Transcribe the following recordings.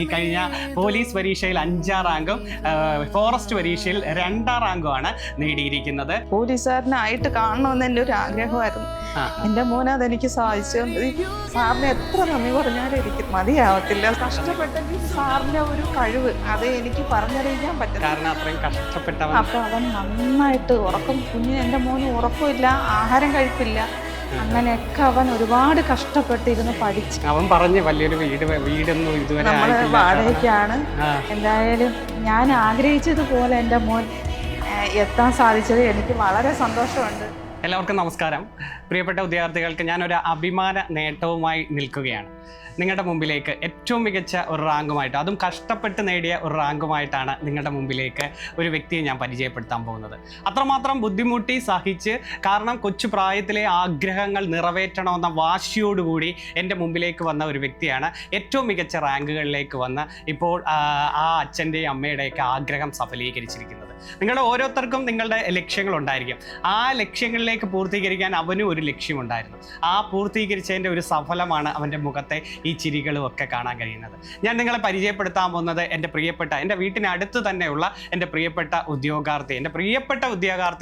ഈ കഴിഞ്ഞ പോലീസ് പരീക്ഷയിൽ 5ാം റാങ്കും ഫോറസ്റ്റ് പരീക്ഷയിൽ 2ാം റാങ്കുമാണ് നേടിയിരിക്കുന്നത്. പോലീസുകാരനായിട്ട് കാണണമെന്ന് എൻ്റെ ഒരു ആഗ്രഹമായിരുന്നു. എൻ്റെ മോനെ അതെനിക്ക് സാധിച്ചുകൊണ്ട് സാറിന് എത്ര നന്ദി പറഞ്ഞാലും എനിക്ക് മതിയാവത്തില്ല. കഷ്ടപ്പെട്ടെങ്കിൽ സാറിൻ്റെ ഒരു കഴിവ് അത് എനിക്ക് പറഞ്ഞറിയിക്കാൻ പറ്റും. കാരണം അത്രയും കഷ്ടപ്പെട്ടവൻ. അപ്പോൾ അവൻ നന്നായിട്ട് കുഞ്ഞിന് എൻ്റെ മോന് ഉറക്കമില്ല, ആഹാരം കഴിപ്പില്ല, അങ്ങനെയൊക്കെ അവൻ ഒരുപാട് കഷ്ടപ്പെട്ടിരുന്ന് പഠിച്ചു. അവൻ പറഞ്ഞു വലിയൊരു വീടൊന്നും ഇതുവരെ നമ്മൾ വാടകയ്ക്കാണ്. എന്തായാലും ഞാൻ ആഗ്രഹിച്ചതുപോലെ എൻ്റെ മോൻ എത്താൻ സാധിച്ചത് എനിക്ക് വളരെ സന്തോഷമുണ്ട്. എല്ലാവർക്കും നമസ്കാരം. പ്രിയപ്പെട്ട വിദ്യാർത്ഥികൾക്ക് ഞാനൊരു അഭിമാന നേട്ടവുമായി നിൽക്കുകയാണ്. നിങ്ങളുടെ മുമ്പിലേക്ക് ഏറ്റവും മികച്ച ഒരു റാങ്കുമായിട്ട്, അതും കഷ്ടപ്പെട്ട് നേടിയ ഒരു റാങ്കുമായിട്ടാണ് നിങ്ങളുടെ മുമ്പിലേക്ക് ഒരു വ്യക്തിയെ ഞാൻ പരിചയപ്പെടുത്താൻ പോകുന്നത്. അത്രമാത്രം ബുദ്ധിമുട്ടി സഹിച്ച്, കാരണം കൊച്ചു പ്രായത്തിലെ ആഗ്രഹങ്ങൾ നിറവേറ്റണമെന്ന വാശിയോടുകൂടി എൻ്റെ മുമ്പിലേക്ക് വന്ന ഒരു വ്യക്തിയാണ്. ഏറ്റവും മികച്ച റാങ്കുകളിലേക്ക് വന്ന് ഇപ്പോൾ ആ അച്ഛൻ്റെയും അമ്മയുടെയൊക്കെ ആഗ്രഹം സഫലീകരിച്ചിരിക്കുന്നത്. നിങ്ങളുടെ ഓരോരുത്തർക്കും നിങ്ങളുടെ ലക്ഷ്യങ്ങളുണ്ടായിരിക്കും. ആ ലക്ഷ്യങ്ങളിലേക്ക് പൂർത്തീകരിക്കാൻ അവനും ഒരു ലക്ഷ്യമുണ്ടായിരുന്നു. ആ പൂർത്തീകരിച്ചതിൻ്റെ ഒരു സഫലമാണ് അവൻ്റെ മുഖത്തെ ഈ ചിരികളും ഒക്കെ കാണാൻ കഴിയുന്നത്. ഞാൻ നിങ്ങളെ പരിചയപ്പെടുത്താൻ പോകുന്നത് എൻ്റെ വീട്ടിനടുത്ത് തന്നെയുള്ള എൻ്റെ പ്രിയപ്പെട്ട ഉദ്യോഗാർത്ഥി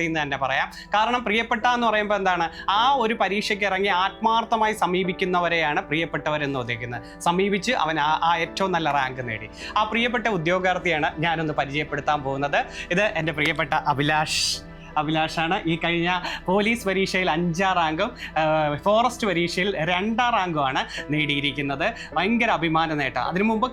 എന്ന് തന്നെ പറയാം. കാരണം പ്രിയപ്പെട്ട എന്ന് പറയുമ്പോൾ എന്താണ്, ആ ഒരു പരീക്ഷയ്ക്ക് ഇറങ്ങി ആത്മാർത്ഥമായി സമീപിക്കുന്നവരെയാണ് പ്രിയപ്പെട്ടവരെന്ന് ഉദ്ദേശിക്കുന്നത്. സമീപിച്ച് അവൻ ആ ഏറ്റവും നല്ല റാങ്ക് നേടി. ആ പ്രിയപ്പെട്ട ഉദ്യോഗാർത്ഥിയാണ് ഞാനൊന്ന് പരിചയപ്പെടുത്താൻ പോകുന്നത്. ഇത് എൻ്റെ പ്രിയപ്പെട്ട അഭിലാഷാണ്. ഈ കഴിഞ്ഞ പോലീസ് പരീക്ഷയിൽ 5ാം റാങ്കും ഫോറസ്റ്റ് പരീക്ഷയിൽ 2ാം റാങ്കുമാണ് നേടിയിരിക്കുന്നത്. ഭയങ്കര അഭിമാന നേട്ടം. അതിനു മുമ്പ്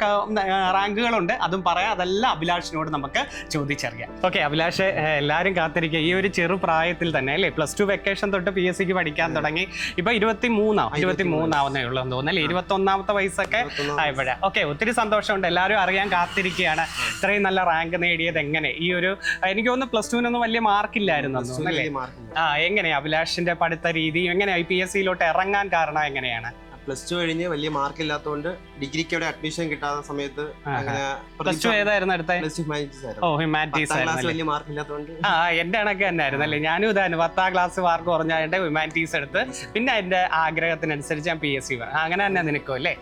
റാങ്കുകളുണ്ട്, അതും പറയാം. അതെല്ലാം അഭിലാഷിനോട് നമുക്ക് ചോദിച്ചറിയാം. ഓക്കെ അഭിലാഷ്, എല്ലാവരും കാത്തിരിക്കുക. ഈ ഒരു ചെറു പ്രായത്തിൽ തന്നെ അല്ലേ, +2 വെക്കേഷൻ തൊട്ട് PSCക്ക് പഠിക്കാൻ തുടങ്ങി. ഇപ്പൊ 23 ആവുന്നേ ഉള്ളൂ എന്ന് തോന്നുന്നല്ലേ. 21ാമത്തെ വയസ്സൊക്കെ ആയപ്പോഴാ. ഓക്കെ, ഒത്തിരി സന്തോഷമുണ്ട്. എല്ലാവരും അറിയാൻ കാത്തിരിക്കുകയാണ് ഇത്രയും നല്ല റാങ്ക് നേടിയത് എങ്ങനെ. ഈ ഒരു എനിക്ക് തോന്നുന്നു +2-നൊന്നും വലിയ മാർക്കില്ല. എങ്ങനെയാ അഭിലാഷിന്റെ പഠിത്ത രീതി, എങ്ങനെയാ PSCയിലോട്ട് ഇറങ്ങാൻ കാരണം എങ്ങനെയാണ്? +2 കഴിഞ്ഞ് വലിയ മാർക്ക് ഇല്ലാത്തതുകൊണ്ട് ഡിഗ്രിക്ക് അവിടെ അഡ്മിഷൻ കിട്ടാത്ത സമയത്ത് +2 ഏതായിരുന്നു അടുത്ത? ഹ്യൂമാനിറ്റീസ് വലിയ മാർക്ക് ഇല്ലാത്തതുകൊണ്ട് എന്റെ കണക്ക് തന്നെ ആയിരുന്നു അല്ലേ. ഞാനും ഇതായിരുന്നു 10ാം ക്ലാസ് മാർക്ക് കുറഞ്ഞായിട്ട് ഹ്യൂമാനിറ്റീസ് എടുത്ത്, പിന്നെ എന്റെ ആഗ്രഹത്തിനനുസരിച്ച് ഞാൻ PSC അങ്ങനെ തന്നെ നിനക്കും അല്ലേ.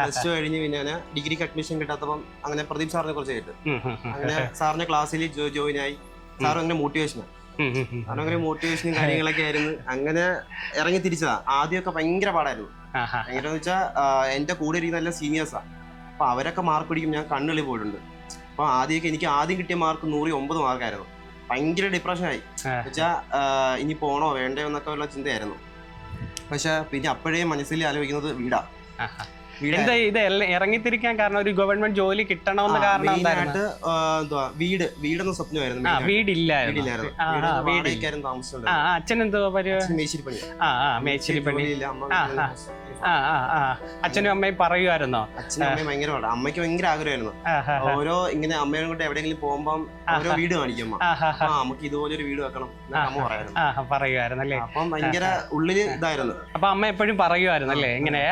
+2 കഴിഞ്ഞ് പിന്നെ ഞാൻ ഡിഗ്രിക്ക് അഡ്മിഷൻ കിട്ടാത്തപ്പം അങ്ങനെ പ്രദീപ് സാറിനെ കുറിച്ച് കേട്ടു. അങ്ങനെ സാറിന്റെ ക്ലാസ്സിൽ ജോയിൻ ആയി. സാർ അങ്ങനെ മോട്ടിവേഷനും കാര്യങ്ങളൊക്കെ ആയിരുന്നു. അങ്ങനെ ഇറങ്ങി തിരിച്ചതാ. ആദ്യമൊക്കെ ഭയങ്കര പാടായിരുന്നു. ഭയങ്കര വെച്ചാൽ എന്റെ കൂടെ ഇരിക്കുന്ന നല്ല സീനിയേഴ്സാ. അപ്പൊ അവരൊക്കെ മാർക്ക് പിടിക്കും, ഞാൻ കണ്ണുള്ളി പോയിട്ടുണ്ട്. അപ്പൊ എനിക്ക് ആദ്യം കിട്ടിയ മാർക്ക് 109 മാർക്കായിരുന്നു. ഭയങ്കര ഡിപ്രഷനായി. വെച്ചാൽ ഇനി പോണോ വേണ്ടയോ എന്നൊക്കെ ഉള്ള ചിന്തയായിരുന്നു. പക്ഷെ പിന്നെ അപ്പോഴേ മനസ്സിൽ ആലോചിക്കുന്നത് വീടാ. ഇത് ഇറങ്ങിത്തിരിക്കാൻ കാരണം ഒരു ഗവൺമെന്റ് ജോലി കിട്ടണമെന്ന് കാരണം വീടെന്ന സ്വപ്നമായിരുന്നു. വീടില്ലായിരുന്നു. അച്ഛൻ എന്തോ മേച്ചിരിപ്പണി. അച്ഛനും അമ്മയും പറയുമായിരുന്നോ? അച്ഛനും അമ്മയും ഭയങ്കര പാടാ. അമ്മയ്ക്ക് ഭയങ്കര ആഗ്രഹമായിരുന്നു. ഓരോ ഇങ്ങനെ അമ്മയും കൊണ്ട് എവിടെയെങ്കിലും പോകുമ്പം ഓരോ വീട് കാണിക്കും. നമുക്ക് ഇതുപോലൊരു വീട് വെക്കണം അമ്മ പറയുമായിരുന്നു അല്ലേ. അപ്പം ഭയങ്കര ഉള്ളില് ഇതായിരുന്നു. അപ്പൊ അമ്മ എപ്പോഴും പറയുമായിരുന്നു അല്ലേ ഇങ്ങനെ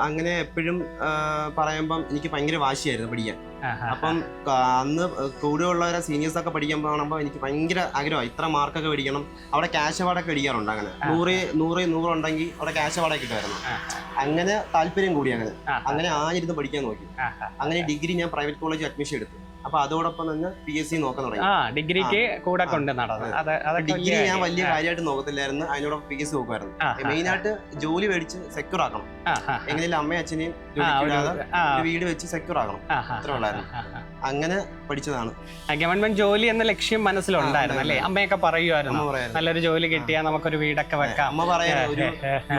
അങ്ങനെ എപ്പോഴും പറയുമ്പം എനിക്ക് ഭയങ്കര വാശിയായിരുന്നു പഠിക്കാൻ. അപ്പം അന്ന് കൂടെയുള്ളവരെ സീനിയേഴ്സ് ഒക്കെ പഠിക്കാൻ പോകുമ്പോൾ എനിക്ക് ഭയങ്കര ആഗ്രഹമായി ഇത്ര മാർക്കൊക്കെ മേടിക്കണം. അവിടെ ക്യാഷ് അവാർഡൊക്കെ മേടിക്കാറുണ്ട്. അങ്ങനെ 100 ഉണ്ടെങ്കിൽ അവിടെ ക്യാഷ് അവാർഡൊക്കെ കിട്ടുമായിരുന്നു. അങ്ങനെ താല്പര്യം കൂടി. അങ്ങനെ ആയിരുന്നു പഠിക്കാൻ നോക്കി. അങ്ങനെ ഡിഗ്രി ഞാൻ പ്രൈവറ്റ് കോളേജിൽ അഡ്മിഷൻ എടുത്തു. അപ്പൊ അതോടൊപ്പം തന്നെ PSC നോക്കാൻ തുടങ്ങി. ഡിഗ്രിക്ക് കൂടെ കൊണ്ട് നടന്നത്. ഡിഗ്രി ഞാൻ വലിയ കാര്യമായിട്ട് നോക്കത്തില്ലായിരുന്നു. അതിനോടൊപ്പം PSC നോക്കുമായിരുന്നു. മെയിനായിട്ട് ജോലി മേടിച്ച് സെക്യൂർ ആക്കണം. എങ്ങനെയും അമ്മയും അച്ഛനെയും വീട് വെച്ച് സെക്യൂർ ആക്കണം. അത്ര ഉള്ളായിരുന്നു. അങ്ങനെ പഠിച്ചതാണ്. ഗവൺമെന്റ് ജോലി എന്ന ലക്ഷ്യം മനസ്സിലുണ്ടായിരുന്നു അല്ലേ. അമ്മയൊക്കെ പറയുമായിരുന്നു നല്ലൊരു ജോലി കിട്ടിയാൽ നമുക്കൊരു വീടൊക്കെ വെക്കാം. അമ്മ പറയാ ഒരു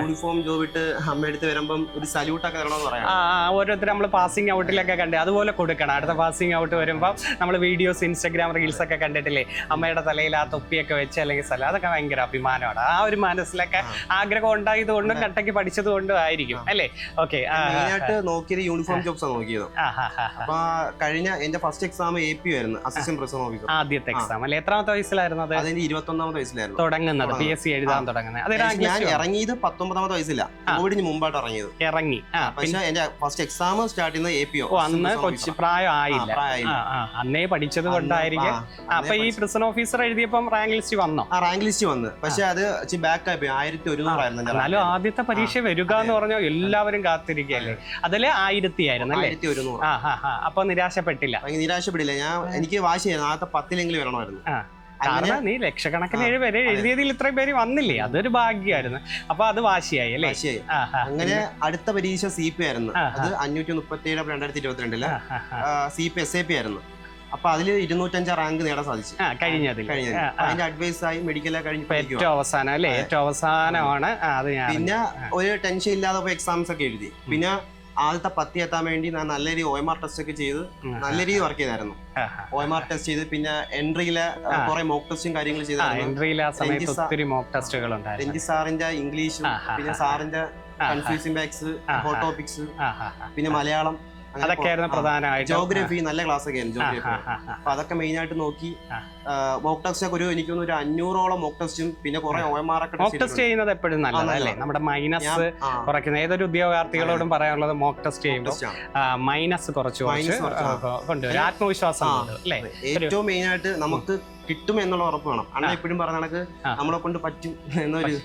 യൂണിഫോം ജോബ് ഇട്ട് അമ്മ എടുത്ത് വരുമ്പം ഒരു സല്യൂട്ടൊക്കെ തരണമെന്ന് പറയാം. ഓരോരുത്തർ നമ്മൾ പാസിംഗ് ഔട്ടിലൊക്കെ കണ്ടേ അതുപോലെ കൊടുക്കണം. അടുത്ത പാസിംഗ് ഔട്ട് വരുമ്പോൾ നമ്മൾ വീഡിയോസ് Instagram റീൽസ് ഒക്കെ കണ്ടിട്ടില്ലേ, അമ്മയുടെ തലയിൽ ആ തൊപ്പിയൊക്കെ വെച്ച് അല്ലെങ്കിൽ സ്ഥലം, അതൊക്കെ ഭയങ്കര അഭിമാനമാണ്. ആ ഒരു മനസ്സിലൊക്കെ ആഗ്രഹം ഉണ്ടായത് കൊണ്ടും കട്ടയ്ക്ക് പഠിച്ചത് കൊണ്ടും ആയിരിക്കും അല്ലേ. ഓക്കെ, മെയിനായിട്ട് നോക്കിയത് യൂണിഫോം ജോബ്സ് ആണ് നോക്കിയത്. അപ്പൊ കഴിഞ്ഞ എന്റെ ഫസ്റ്റ് എക്സാം AP ആയിരുന്നു, അസിസ്റ്റന്റ് പ്രിസൺ ഓഫീസർ. ആദ്യത്തെ എക്സാം അല്ലേ. എത്രാമത്തെ വയസ്സിലായിരുന്നു അത്? അതെന്റെ 21ാമത്തെ വയസ്സിലായിരുന്നു തുടങ്ങുന്നത് PSC എഴുതാൻ തുടങ്ങുന്നത്. ഞാൻ ഇറങ്ങിയത് 19ാമത്തെ വയസ്സില്ല, കോവിഡിന് മുമ്പായിട്ട് ഇറങ്ങി. പക്ഷെ എന്റെ ഫസ്റ്റ് എക്സാം സ്റ്റാർട്ട് ചെയ്യുന്നത് AP. അന്ന് കൊച്ചു പ്രായം ആയില്ല, അന്നേ പഠിച്ചത് കൊണ്ടായിരിക്കും. അപ്പൊ ഈ പ്രിസൺ ഓഫീസർ എഴുതിയപ്പം റാങ്ക് ലിസ്റ്റ് വന്നോ? റാങ്ക് ലിസ്റ്റ് വന്നു. പക്ഷെ അത് ബാക്ക് ആയി 1100 ആയിരുന്നു. എന്നാലും ആദ്യത്തെ പരീക്ഷ വരിക എന്ന് പറഞ്ഞാൽ എല്ലാവരും കാത്തിരിക്കുകയല്ലേ. അതില് 1000 ആയിരുന്നു അല്ലേ? 1100. അപ്പൊ നിരാശപ്പെട്ടില്ല? നിരാശപ്പെടില്ല. എനിക്ക് വാശിയായിരുന്നു ആദ്യത്തെ 10 വരണമായിരുന്നു. കാരണം നീ ലക്ഷക്കണക്കിന് പേര് എഴുതിയതിൽ ഇത്രയും പേര് വന്നില്ലേ, അതൊരു ഭാഗ്യമായിരുന്നു. അപ്പൊ അത് വാശിയായി അല്ലേ? അങ്ങനെ അടുത്ത പരീക്ഷ CP ആയിരുന്നു. അത് 537 2022 CP SAP ആയിരുന്നു. അപ്പൊ അതില് 205 റാങ്ക് നേടാൻ സാധിച്ചു കഴിഞ്ഞതിൽ. അതിന്റെ അഡ്വൈസ് ആയി മെഡിക്കൽ ഏറ്റവും അവസാനം അല്ലേ? ഏറ്റവും അവസാനമാണ് അത്. പിന്നെ ഒരു ടെൻഷൻ ഇല്ലാതെ പോയി എക്സാംസ് ഒക്കെ എഴുതി. പിന്നെ ആദ്യത്തെ 10 എത്താൻ വേണ്ടി ഞാൻ നല്ല രീതി OMR ടെസ്റ്റ് ഒക്കെ ചെയ്ത് നല്ല രീതി വർക്ക് ചെയ്തായിരുന്നു. OMR ടെസ്റ്റ് ചെയ്ത് പിന്നെ എൻട്രിയിലെ കുറെ മോക്ക് ടെസ്റ്റും കാര്യങ്ങൾ ചെയ്തായിരുന്നു. രഞ്ജി സാറിന്റെ ഇംഗ്ലീഷും പിന്നെ സാറിന്റെ കൺഫ്യൂസിംഗ് ബാക്സ്, ഹോട്ട് ടോപ്പിക്സ്, പിന്നെ മലയാളം, അതൊക്കെയായിരുന്നു പ്രധാനമായിട്ട്. ജോഗ്രഫി നല്ല ക്ലാസ് ഒക്കെ ആയിരുന്നു ജോഗ്രഫി. അപ്പൊ അതൊക്കെ മെയിൻ ആയിട്ട് നോക്കി മോക്ക് ടെസ്റ്റ് ഒക്കെ എനിക്കൊന്ന് ഒരു 500ഓളം മോക്ക് ടെസ്റ്റും പിന്നെ കുറെ OMR ഒക്കെ മോക്ക് ടെസ്റ്റ് ചെയ്യുന്നത് എപ്പോഴും നല്ലതല്ലേ? നമ്മുടെ മൈനസ് കുറയ്ക്കുന്ന ഏതൊരു ഉദ്യോഗാർത്ഥികളോടും പറയാനുള്ളത് മോക്ക് ടെസ്റ്റ് ചെയ്യുമ്പോൾ മൈനസ് കുറച്ച് കൊണ്ടുവരും, ആത്മവിശ്വാസം അല്ലേ? ഏറ്റവും മെയിൻ ആയിട്ട് നമുക്ക് കിട്ടും എന്നുള്ള ഉറപ്പ് വേണം. അണ്ണ എപ്പോഴും പറഞ്ഞ കണക്ക് നമ്മളെ കൊണ്ട് പറ്റും എന്നൊരു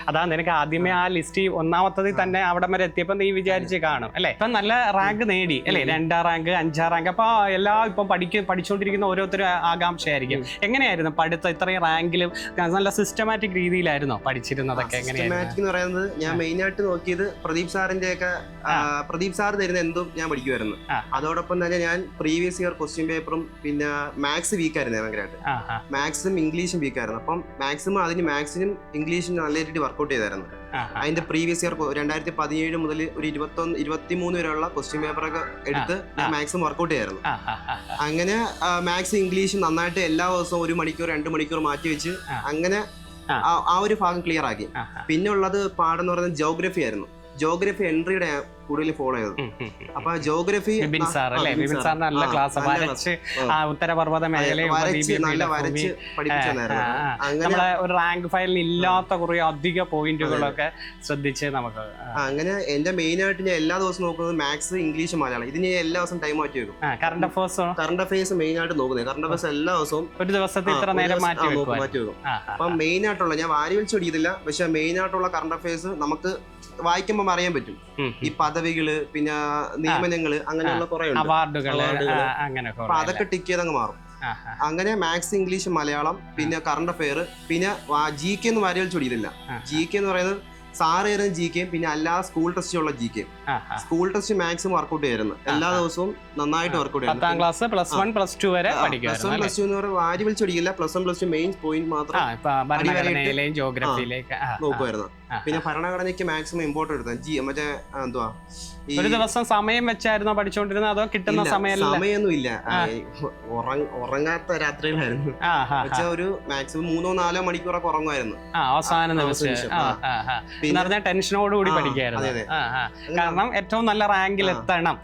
അതാ നിനക്ക് ആദ്യമേ ആ ലിസ്റ്റ് ഒന്നാമത്തതിൽ തന്നെ അവിടെ വരെ എത്തിയപ്പോ നീ വിചാരിച്ച് കാണും അല്ലെ? ഇപ്പൊ നല്ല റാങ്ക് നേടി അല്ലെ? 2ാം റാങ്ക് 5ാം റാങ്ക്. അപ്പൊ എല്ലാം ഇപ്പം പഠിച്ചുകൊണ്ടിരിക്കുന്ന ഓരോരുത്തരും ആകാംക്ഷയായിരിക്കും. എങ്ങനെയായിരുന്നു പഠിത്തം? ഇത്രയും റാങ്കിലും നല്ല സിസ്റ്റമാറ്റിക് രീതിയിലായിരുന്നോ പഠിച്ചിരുന്നതൊക്കെ? സിസ്റ്റമാറ്റിക് എന്ന് പറയുന്നത് ഞാൻ മെയിൻ ആയിട്ട് നോക്കിയത് പ്രദീപ് സാറിന്റെ ഒക്കെ. പ്രദീപ് സാർ തരുന്ന എന്തും ഞാൻ പഠിക്കുമായിരുന്നു. അതോടൊപ്പം തന്നെ ഞാൻ പ്രീവിയസ് ഇയർ ക്വസ്റ്റ്യൻ പേപ്പറും പിന്നെ മാത്സ് വീക്കായിരുന്നു ഭയങ്കരമായിട്ട്. മാത്സും ഇംഗ്ലീഷും വീക്കായിരുന്നു. അപ്പം മാക്സിമം മാത്സിനും ഇംഗ്ലീഷിനും നല്ല രീതിയിൽ വർക്ക്ഔട്ട് ചെയ്തായിരുന്നു. അതിന്റെ പ്രീവിയസ് ഇയർ 2017 മുതൽ ഒരു 23 വരെയുള്ള ക്വസ്റ്റ്യൻ പേപ്പറൊക്കെ എടുത്ത് ഞാൻ മാക്സിമം വർക്ക്ഔട്ട് ചെയ്യായിരുന്നു. അങ്ങനെ മാത്സ് ഇംഗ്ലീഷും നന്നായിട്ട് എല്ലാ ദിവസവും 1 മണിക്കൂർ 2 മണിക്കൂർ മാറ്റി വെച്ച് അങ്ങനെ ആ ഒരു ഭാഗം ക്ലിയർ ആക്കി. പിന്നെ ഉള്ളത് പാടെന്ന് പറയുന്നത് ജോഗ്രഫി ആയിരുന്നു. ജോഗ്രഫി എൻട്രിയുടെ കൂടുതൽ ഫോളോ ചെയ്തത്. അപ്പൊ ജോഗ്രഫി ഉത്തരപർവ്വത മേഖലയിൽ നമ്മളെ ഒരു റാങ്ക് ഫയലിൽ ഇല്ലാത്ത കുറെ അധിക പോയിന്റുകളൊക്കെ ശ്രദ്ധിച്ച് നമുക്ക് അങ്ങനെ എന്റെ മെയിൻ ആയിട്ട് ഞാൻ എല്ലാ ദിവസവും നോക്കുന്നത് മാത്സ്, ഇംഗ്ലീഷ്, മലയാളം. ഇതിന് എല്ലാ ദിവസവും ടൈം മാറ്റി വെക്കും. കറണ്ട് അഫയേഴ്സ് മെയിൻ ആയിട്ട് നോക്കുന്നത്. കറണ്ട് അഫയേഴ്സ് എല്ലാ ദിവസവും ഒരു ദിവസത്തിൽ ഇത്ര നേരം മാറ്റി വെക്കും. അപ്പൊ മെയിൻ ആയിട്ടുള്ള ഞാൻ വാരി വലിച്ചു പഠിക്കത്തില്ല, പക്ഷെ മെയിൻ ആയിട്ടുള്ള കറണ്ട് അഫയേഴ്സ് നമുക്ക് വായിക്കുമ്പോൾ അറിയാൻ പറ്റും. ഈ പദവികള് പിന്നെ നിയമനങ്ങള് അങ്ങനെയുള്ള കുറെ അവാർഡുകള് അപ്പൊ അതൊക്കെ ടിക്ക് ചെയ്ത് അങ്ങ് മാറും. അങ്ങനെ മാത്സ്, ഇംഗ്ലീഷ്, മലയാളം, പിന്നെ കറണ്ട് അഫയർ, പിന്നെ GK എന്ന് വാരി വലിച്ചു പഠിക്കത്തില്ല. GK എന്ന് പറയുന്നത് സാറ് തരുന്ന GK, പിന്നെ അല്ലാതെ സ്കൂൾ ടെസ്റ്റുള്ള GK. School test maximum workout ചെയ്യായിരുന്നു. എല്ലാ ദിവസവും നന്നായിട്ട് വർക്ക്ഔട്ട് ചെയ്യാം. 10ാം ക്ലാസ് +1 +2 വരെ +1 +2 എന്ന് പറയുന്നത് വാരി വലിച്ചു പഠിക്കില്ല. +1 +2 മെയിൻ പോയിന്റ് മാത്രം നോക്കുമായിരുന്നു. പിന്നെ ഭരണഘടനയ്ക്ക് മാക്സിമം ഇമ്പോർട്ടൻറ്റ് എടുത്താൽ മറ്റേ എന്തുവാ ഒരു ദിവസം സമയം വെച്ചായിരുന്നോ പഠിച്ചോണ്ടിരുന്നത്? അതോ കിട്ടുന്ന സമയമൊന്നും ഇല്ല, ഉറങ്ങാത്ത രാത്രികളായിരുന്നു. ഒരു മാക്സിമം 3-4 മണിക്കൂറൊക്കെ ഉറങ്ങുമായിരുന്നു അവസാന ദിവസം. ടെൻഷനോടുകൂടി പഠിക്കായിരുന്നു. കാരണം ഏറ്റവും നല്ല റാങ്കിൽ എത്തണം,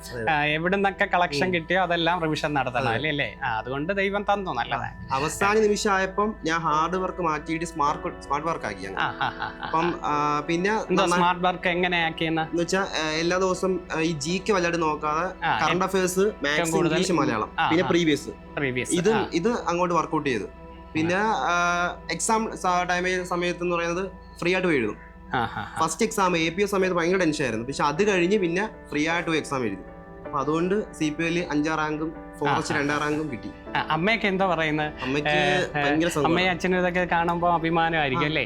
എവിടുന്നൊക്കെ കളക്ഷൻ കിട്ടിയോ അതെല്ലാം റിവിഷൻ നടത്തണം അല്ലേ? അതുകൊണ്ട് ദൈവം തന്നു നല്ല റാങ്ക്. അവസാന നിമിഷം ആയപ്പം ഞാൻ ഹാർഡ് വർക്ക് മാറ്റിയിട്ട് സ്മാർട്ട് വർക്ക് ആക്കി. അപ്പം പിന്നെ സ്മാർട്ട് വർക്ക് എങ്ങനെയാക്കിയെന്ന് വെച്ചാൽ എല്ലാ ദിവസവും ഈ GK വല്ലാണ്ട് നോക്കാതെ current affairs, maths, English, Malayalam, പിന്നെ പ്രീവിയസ് ഇത് അങ്ങോട്ട് വർക്ക്ഔട്ട് ചെയ്തു. പിന്നെ എക്സാം സമയത്ത് എന്ന് പറയുന്നത് ഫ്രീ ആയിട്ട് എഴുതും. ഫസ്റ്റ് എക്സാം APO സമയത്ത് ഭയങ്കര ടെൻഷൻ ആയിരുന്നു. പക്ഷെ അത് കഴിഞ്ഞ് പിന്നെ ഫ്രീ ആയിട്ട് എക്സാം എഴുതി. അപ്പൊ അതുകൊണ്ട് CPL 5ാം റാങ്കും ഫോറസ്റ്റ് 2ാം റാങ്കും കിട്ടി. അമ്മയൊക്കെ എന്താ പറയുന്നത്? അമ്മയും അച്ഛനും ഇതൊക്കെ കാണുമ്പോ അഭിമാനമായിരിക്കും അല്ലേ?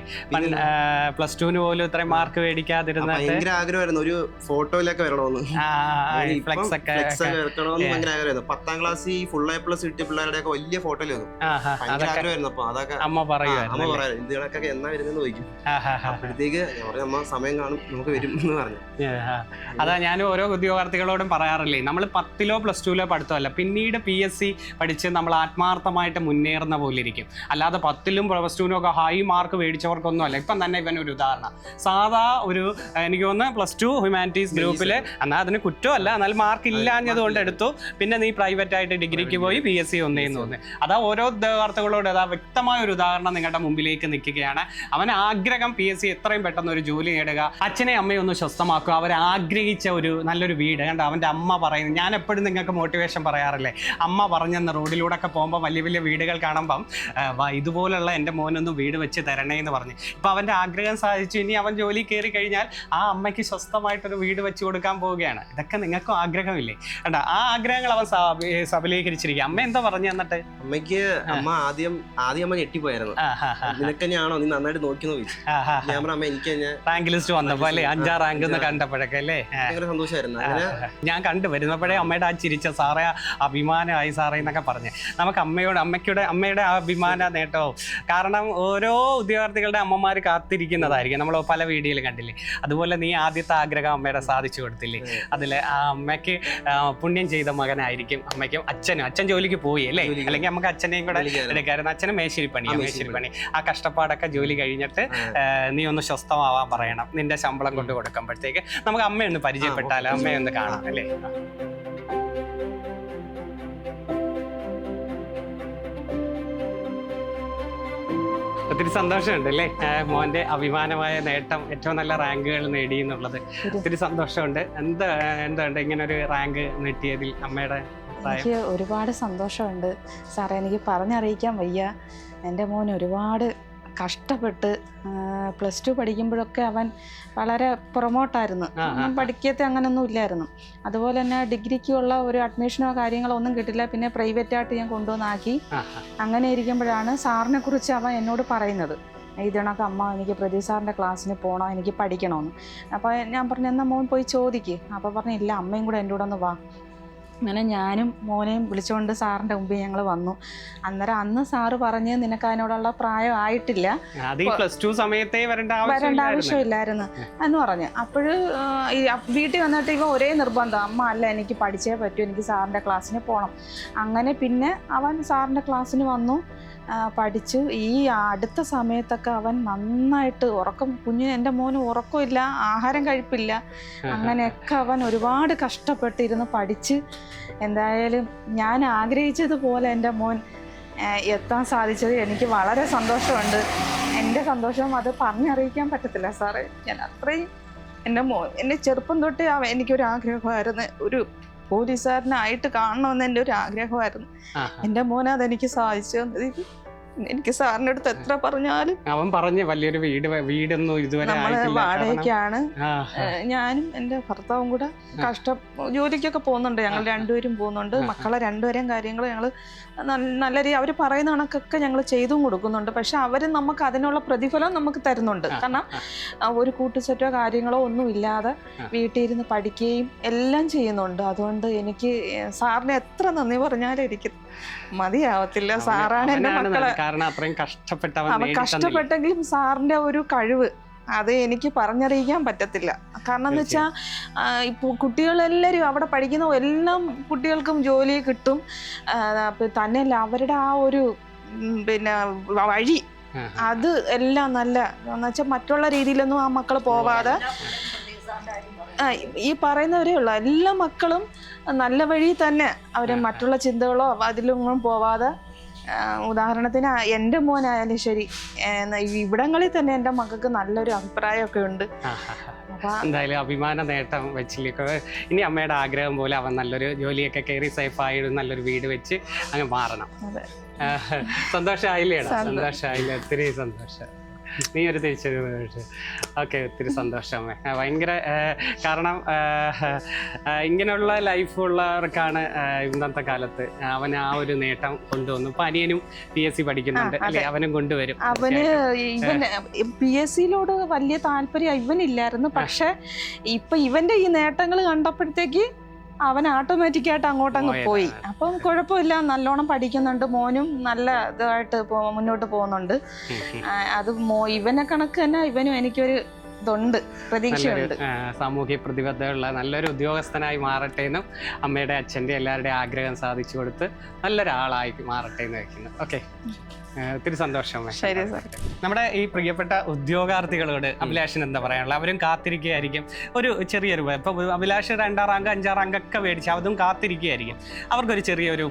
+2 പോലും ഇത്രയും മാർക്ക് മേടിക്കാതിരുന്ന ഭയങ്കര ആഗ്രഹമായിരുന്നു ഒരു ഫോട്ടോയിലൊക്കെ വരണമെന്ന്. ഭയങ്കര ആഗ്രഹമായിരുന്നു. 10ാം ക്ലാസ് ഫുൾ A+ കിട്ടിയ പിള്ളേരുടെ ഒക്കെ വലിയ ഫോട്ടോയിലായിരുന്നു. ഭയങ്കര ആഗ്രഹമായിരുന്നു. അപ്പൊ അതൊക്കെ അമ്മ പറയുമായിരുന്നു ഇതിലൊക്കെ എന്നാ വരുന്നെന്ന് ചോദിക്കും. അപ്പോഴത്തേക്ക് അമ്മ സമയം കാണും, നമുക്ക് വരും എന്ന് പറഞ്ഞു. അതാ ഞാൻ ഓരോ ഉദ്യോഗാർത്ഥികളോടും പറയാറില്ലേ, നമ്മൾ 10ലോ +2ലോ പഠിത്തമല്ല, പിന്നീട് PSC പഠിച്ച് നമ്മൾ ആത്മാർത്ഥമായിട്ട് മുന്നേറുന്ന പോലെ ഇരിക്കും. അല്ലാതെ 10ലും +2നും ഒക്കെ ഹൈ മാർക്ക് മേടിച്ചവർക്കൊന്നും അല്ല. ഇപ്പം തന്നെ ഇവനൊരു ഉദാഹരണം, സാധാ ഒരു എനിക്ക് തോന്നുന്നു +2 ഹ്യൂമാനിറ്റീസ് ഗ്രൂപ്പിൽ, എന്നാൽ അതിന് കുറ്റമല്ല, എന്നാൽ മാർക്ക് ഇല്ലാഞ്ഞത് കൊണ്ട് എടുത്തു. പിന്നെ നീ പ്രൈവറ്റ് ആയിട്ട് ഡിഗ്രിക്ക് പോയി PSC ഒന്നേന്ന് തോന്നുന്നു. അതാ ഓരോ ഉദ്യോഗാർത്ഥികളോട് അതാ വ്യക്തമായ ഒരു ഉദാഹരണം നിങ്ങളുടെ മുമ്പിലേക്ക് നിൽക്കുകയാണ്. അവൻ ആഗ്രഹം PSC എത്രയും പെട്ടെന്ന് ഒരു ജോലി നേടുക, അച്ഛനെ അമ്മയും ഒന്ന് സ്വസ്ഥമാക്കുക, അവർ ആഗ്രഹിച്ച ഒരു നല്ലൊരു വീട്. കണ്ടോ അവൻ്റെ അമ്മ പറയുന്നത്. ഞാൻ എപ്പോഴും നിങ്ങൾക്ക് മോട്ടിവേഷൻ പറയാറില്ലേ, അമ്മ പറഞ്ഞെന്ന് റോഡിലൂടെ ഒക്കെ പോകുമ്പോൾ വലിയ വലിയ വീടുകൾ കാണുമ്പം ഇതുപോലുള്ള എൻ്റെ മോനൊന്ന് വീട് വെച്ച് തരണേ എന്ന് പറഞ്ഞ് ഇപ്പം അവൻ്റെ ആഗ്രഹം സാധിച്ചു. ഇനി അവൻ ജോലി കയറി കഴിഞ്ഞാൽ ആ അമ്മയ്ക്ക് സ്വസ്ഥമായിട്ടൊരു വീട് വെച്ച് കൊടുക്കാൻ പോവുകയാണ്. ഇതൊക്കെ നിങ്ങൾക്കും ആഗ്രഹമില്ലേ? കണ്ടാ ആ ആഗ്രഹങ്ങൾ അവൻ സബലീകരിച്ചിരിക്കുക. അമ്മ എന്താ പറഞ്ഞു എന്നിട്ട്? അമ്മയ്ക്ക് ആദ്യം അമ്മ ഞെട്ടിപ്പോയായിരുന്നു. നിനക്ക് തന്നെയാണോ, നീ നന്നായിട്ട് നോക്കി ചോദിച്ചു. ഞാൻ പറഞ്ഞ അമ്മ എനിക്ക് റാങ്ക് ലിസ്റ്റ് വന്നപ്പോ അല്ലേ 5 റാങ്ക് എന്ന് കണ്ടപ്പോഴൊക്കെ അല്ലേ ഭയങ്കര സന്തോഷമായിരുന്നു. ഞാൻ കണ്ടു വരുന്നപ്പോഴേ അമ്മയുടെ ആ ചിരിച്ച സാറേ അഭിമാനമായി സാറേ എന്നൊക്കെ പറഞ്ഞ് നമുക്ക് അമ്മയുടെ ആ അഭിമാന നേട്ടവും. കാരണം ഓരോ ഉദ്യോഗാർത്ഥികളുടെ അമ്മമാർ കാത്തിരിക്കുന്നതായിരിക്കും. നമ്മൾ പല വീഡിയോയിലും കണ്ടില്ലേ. അതുപോലെ നീ ആദ്യത്തെ ആഗ്രഹം അമ്മയുടെ സാധിച്ചു കൊടുത്തില്ലേ. അതിൽ ആ അമ്മയ്ക്ക് പുണ്യം ചെയ്ത മകനായിരിക്കും അമ്മയ്ക്കും അച്ഛൻ ജോലിക്ക് പോയി അല്ലേ. അല്ലെങ്കിൽ നമുക്ക് അച്ഛനെയും കൂടെ എടുക്കായിരുന്നു. അച്ഛനും മേശിരിപ്പണി ആ കഷ്ടപ്പാടൊക്കെ ജോലി കഴിഞ്ഞിട്ട് നീ ഒന്ന് സ്വസ്ഥമാവാൻ പറയണം. നിന്റെ ശമ്പളം കൊണ്ട് കൊടുക്കുമ്പോഴത്തേക്ക് നമുക്ക് അമ്മയൊന്ന് പരിചയപ്പെട്ടാലോ, അമ്മയൊന്ന് കാണാം അല്ലേ. ഒത്തിരി സന്തോഷമുണ്ട് അല്ലേ മോന്റെ അഭിമാനമായ നേട്ടം, ഏറ്റവും നല്ല റാങ്കുകൾ നേടി എന്നുള്ളത്. ഒത്തിരി സന്തോഷമുണ്ട്. എന്തുണ്ട് ഇങ്ങനെ ഒരു റാങ്ക് നേടിയതിൽ അമ്മയുടെ? എനിക്ക് ഒരുപാട് സന്തോഷമുണ്ട് സാറേ. എനിക്ക് പറഞ്ഞറിയിക്കാൻ വയ്യ. എൻ്റെ മോൻ ഒരുപാട് കഷ്ടപ്പെട്ട് +2 പഠിക്കുമ്പോഴൊക്കെ അവൻ വളരെ പുറമോട്ടായിരുന്നു. പഠിക്കത്തെ അങ്ങനൊന്നും ഇല്ലായിരുന്നു. അതുപോലെ തന്നെ ഡിഗ്രിക്കുള്ള ഒരു അഡ്മിഷനോ കാര്യങ്ങളോ ഒന്നും കിട്ടില്ല. പിന്നെ പ്രൈവറ്റായിട്ട് ഞാൻ കൊണ്ടുവന്നാക്കി. അങ്ങനെ ഇരിക്കുമ്പോഴാണ് സാറിനെ കുറിച്ച് അവൻ എന്നോട് പറയുന്നത്. ഇതിനൊക്കെ അമ്മ എനിക്ക് പ്രദീപ് സാറിൻ്റെ ക്ലാസ്സിന് പോകണം, എനിക്ക് പഠിക്കണമെന്ന്. അപ്പോൾ ഞാൻ പറഞ്ഞു എന്നാൽ മോൻ പോയി ചോദിക്ക്. അപ്പോൾ പറഞ്ഞു ഇല്ല അമ്മയും കൂടെ എൻ്റെ കൂടെ ഒന്ന് വാ. അങ്ങനെ ഞാനും മോനെയും വിളിച്ചുകൊണ്ട് സാറിൻ്റെ മുമ്പിൽ ഞങ്ങൾ വന്നു. അന്നേരം അന്ന് സാറ് പറഞ്ഞ് നിനക്ക് അതിനോടുള്ള പ്രായം ആയിട്ടില്ല, വരേണ്ട ആവശ്യമില്ലായിരുന്നു എന്ന് പറഞ്ഞു. അപ്പോൾ വീട്ടിൽ വന്നിട്ട് ഇവ ഒരേ നിർബന്ധം, അമ്മ അല്ല എനിക്ക് പഠിച്ചേ പറ്റൂ, എനിക്ക് സാറിൻ്റെ ക്ലാസ്സിന് പോകണം. അങ്ങനെ പിന്നെ അവൻ സാറിൻ്റെ ക്ലാസ്സിന് വന്നു, പഠിച്ചു. ഈ അടുത്ത സമയത്തൊക്കെ അവൻ നന്നായിട്ട് എൻ്റെ മോന് ഉറക്കമില്ല, ആഹാരം കഴിപ്പില്ല. അങ്ങനെയൊക്കെ അവൻ ഒരുപാട് കഷ്ടപ്പെട്ടിരുന്ന് പഠിച്ച് എന്തായാലും ഞാൻ ആഗ്രഹിച്ചതുപോലെ എൻ്റെ മോൻ എത്താൻ സാധിച്ചത് എനിക്ക് വളരെ സന്തോഷമുണ്ട്. എൻ്റെ സന്തോഷം അത് പറഞ്ഞറിയിക്കാൻ പറ്റത്തില്ല സാറേ. ഞാൻ അത്രയും എൻ്റെ ചെറുപ്പം തൊട്ടേ എനിക്കൊരു ആഗ്രഹമായിരുന്നു, ഒരു പോലീസുകാരനായിട്ട് കാണണമെന്ന് എൻ്റെ ഒരു ആഗ്രഹമായിരുന്നു. എൻ്റെ മോനെ അതെനിക്ക് സാധിച്ചു തന്നത്. എനിക്ക് സാറിൻ്റെ അടുത്ത് എത്ര പറഞ്ഞാലും അവൻ പറഞ്ഞു വലിയൊരു വീടൊന്നും ഇതുവരെ നമ്മള് വാടകയ്ക്കാണ്. ഞാനും എൻ്റെ ഭർത്താവും കൂടെ ജോലിക്കൊക്കെ പോകുന്നുണ്ട്. ഞങ്ങൾ രണ്ടുപേരും പോകുന്നുണ്ട്. മക്കളെ രണ്ടുപേരെയും കാര്യങ്ങൾ ഞങ്ങൾ നല്ല രീതി അവർ പറയുന്ന കണക്കൊക്കെ ഞങ്ങൾ ചെയ്തും കൊടുക്കുന്നുണ്ട്. പക്ഷെ അവർ നമുക്ക് അതിനുള്ള പ്രതിഫലം നമുക്ക് തരുന്നുണ്ട്. കാരണം ഒരു കൂട്ടുചെറ്റോ കാര്യങ്ങളോ ഒന്നും ഇല്ലാതെ വീട്ടിൽ ഇരുന്ന് പഠിക്കുകയും എല്ലാം ചെയ്യുന്നുണ്ട്. അതുകൊണ്ട് എനിക്ക് സാറിന് എത്ര നന്ദി പറഞ്ഞാലും എനിക്ക് മതിയാവത്തില്ല. സാറാണ് എൻ്റെ മക്കളെ കഷ്ടപ്പെട്ടെങ്കിലും സാറിൻ്റെ ഒരു കഴിവ് അത് എനിക്ക് പറഞ്ഞറിയിക്കാൻ പറ്റത്തില്ല. കാരണം എന്ന് വെച്ചാൽ ഇപ്പോൾ കുട്ടികളെല്ലാവരും അവിടെ പഠിക്കുന്ന എല്ലാ കുട്ടികൾക്കും ജോലി കിട്ടും. തന്നെയല്ല അവരുടെ ആ ഒരു വഴി അത് എല്ലാം നല്ല എന്ന് വെച്ചാൽ മറ്റുള്ള രീതിയിലൊന്നും ആ മക്കൾ പോവാതെ ഈ പറയുന്നവരേ ഉള്ളൂ. എല്ലാ മക്കളും നല്ല വഴി തന്നെ അവർ മറ്റുള്ള ചിന്തകളോ അതിലൊന്നും പോവാതെ. ഉദാഹരണത്തിന് എൻ്റെ മോനായാലും ശരി, ഇവിടങ്ങളിൽ തന്നെ എൻ്റെ മക്കൾക്ക് നല്ലൊരു അഭിപ്രായമൊക്കെ ഉണ്ട്. എന്തായാലും അഭിമാന നേട്ടം വെച്ചിലേക്ക് ഇനി അമ്മയുടെ ആഗ്രഹം പോലെ അവൻ നല്ലൊരു ജോലിയൊക്കെ കയറി സേഫായി നല്ലൊരു വീട് വെച്ച് അങ്ങ് മാറണം. സന്തോഷമായില്ലേ? സന്തോഷമായില്ലേ? ഒത്തിരി സന്തോഷം. നീ ഒരു തിരിച്ചറിവ്. ഓക്കെ, ഒത്തിരി സന്തോഷം അമ്മേ. ഭയങ്കര കാരണം ഇങ്ങനെയുള്ള ലൈഫുള്ളവർക്കാണ് ഇന്നത്തെ കാലത്ത് അവൻ ആ ഒരു നേട്ടം കൊണ്ടുവന്നു. ഇപ്പൊ അനിയനും PSC പഠിക്കുന്നുണ്ട് അല്ലെ, അവനും കൊണ്ടുവരും. അവന് PSCയിലോട് വലിയ താല്പര്യം ഇവനില്ലായിരുന്നു. പക്ഷെ ഇപ്പൊ ഇവന്റെ ഈ നേട്ടങ്ങൾ കണ്ടപ്പോഴത്തേക്ക് അവൻ ഓട്ടോമാറ്റിക്കായിട്ട് അങ്ങോട്ടങ്ങ് പോയി. അപ്പം കുഴപ്പമില്ല, നല്ലോണം പഠിക്കുന്നുണ്ട്. മോനും നല്ല ഇതായിട്ട് മുന്നോട്ട് പോകുന്നുണ്ട്. അത് ഇവനെ കണക്ക് തന്നെ ഇവനും എനിക്കൊരു ഇതുണ്ട്, പ്രതീക്ഷയുണ്ട്. സാമൂഹ്യ പ്രതിബദ്ധതയുള്ള നല്ലൊരു ഉദ്യോഗസ്ഥനായി മാറട്ടെ എന്നും അമ്മയുടെ അച്ഛൻ്റെ എല്ലാവരുടെയും ആഗ്രഹം സാധിച്ചു കൊടുത്ത് നല്ലൊരാളായി മാറട്ടെ എന്ന് വയ്ക്കുന്നു. ഓക്കെ, ഒത്തിരി സന്തോഷം. നമ്മുടെ ഈ പ്രിയപ്പെട്ട ഉദ്യോഗാർത്ഥികളോട് അഭിലാഷിന് എന്താ പറയാനുള്ളത്? അവരും കാത്തിരിക്കുകയായിരിക്കും ഒരു ചെറിയൊരു ഇപ്പൊ അഭിലാഷ് 2 റാങ്ക് 5 റാങ്ക് ഒക്കെ മേടിച്ച് അതും കാത്തിരിക്കുകയായിരിക്കും. അവർക്കൊരു ചെറിയൊരു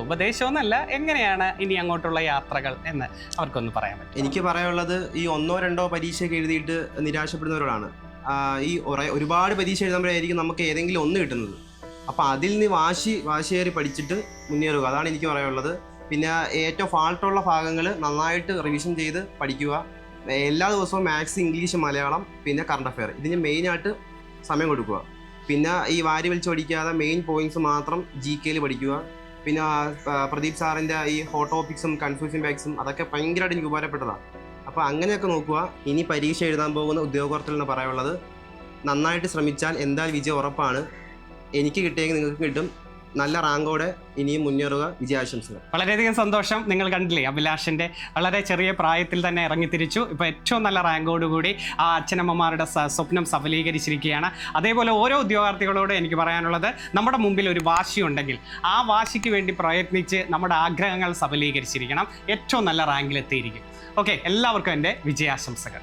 ഉപദേശമെന്നല്ല, എങ്ങനെയാണ് ഇനി അങ്ങോട്ടുള്ള യാത്രകൾ എന്ന് അവർക്കൊന്ന് പറയാൻ പറ്റും? എനിക്ക് പറയാനുള്ളത്, ഈ 1 or 2 പരീക്ഷയൊക്കെ എഴുതിയിട്ട് നിരാശപ്പെടുന്നവരോടാണ്. ഈ ഒരുപാട് പരീക്ഷ എഴുതുമ്പോഴായിരിക്കും നമുക്ക് ഏതെങ്കിലും ഒന്ന് കിട്ടുന്നത്. അപ്പോൾ അതിൽ നിന്ന് വാശിയേറി പഠിച്ചിട്ട് മുന്നേറുക, അതാണ് എനിക്ക് പറയാനുള്ളത്. പിന്നെ ഏറ്റവും ഫാൾട്ടുള്ള ഭാഗങ്ങൾ നന്നായിട്ട് റിവിഷൻ ചെയ്ത് പഠിക്കുക. എല്ലാ ദിവസവും മാത്സ്, ഇംഗ്ലീഷ്, മലയാളം, പിന്നെ കറണ്ട് അഫെയർ, ഇതിന് മെയിനായിട്ട് സമയം കൊടുക്കുക. പിന്നെ ഈ വാരി വലിച്ച് പഠിക്കാതെ മെയിൻ പോയിന്റ്സ് മാത്രം GK പഠിക്കുക. പിന്നെ പ്രദീപ് സാറിൻ്റെ ഈ ഹോട്ട് ടോപ്പിക്സും കൺഫ്യൂഷൻ ബാഗ്സും അതൊക്കെ ഭയങ്കരമായിട്ട് എനിക്ക് ഉപകാരപ്പെട്ടതാണ്. അപ്പോൾ അങ്ങനെയൊക്കെ നോക്കുക. ഇനി പരീക്ഷ എഴുതാൻ പോകുന്ന ഉദ്യോഗാർത്ഥികൾ എന്ന് പറയാനുള്ളത്, നന്നായിട്ട് ശ്രമിച്ചാൽ എന്തായാലും വിജയം ഉറപ്പാണ്. എനിക്ക് കിട്ടിയെങ്കിൽ നിങ്ങൾക്ക് കിട്ടും. നല്ല റാങ്കോടെ ഇനിയും മുന്നേറുക. വിജയാശംസകൾ. വളരെയധികം സന്തോഷം. നിങ്ങൾ കണ്ടില്ലേ, അഭിലാഷിൻ്റെ വളരെ ചെറിയ പ്രായത്തിൽ തന്നെ ഇറങ്ങിത്തിരിച്ചു. ഇപ്പോൾ ഏറ്റവും നല്ല റാങ്കോടുകൂടി ആ അച്ഛനമ്മമാരുടെ സ്വപ്നം സഫലീകരിച്ചിരിക്കുകയാണ്. അതേപോലെ ഓരോ ഉദ്യോഗാർത്ഥികളോട് എനിക്ക് പറയാനുള്ളത്, നമ്മുടെ മുമ്പിൽ ഒരു വാശിയുണ്ടെങ്കിൽ ആ വാശിക്ക് വേണ്ടി പ്രയത്നിച്ച് നമ്മുടെ ആഗ്രഹങ്ങൾ സഫലീകരിച്ചിരിക്കണം. ഏറ്റവും നല്ല റാങ്കിലെത്തിയിരിക്കും. ഓക്കെ, എല്ലാവർക്കും എൻ്റെ വിജയാശംസകൾ.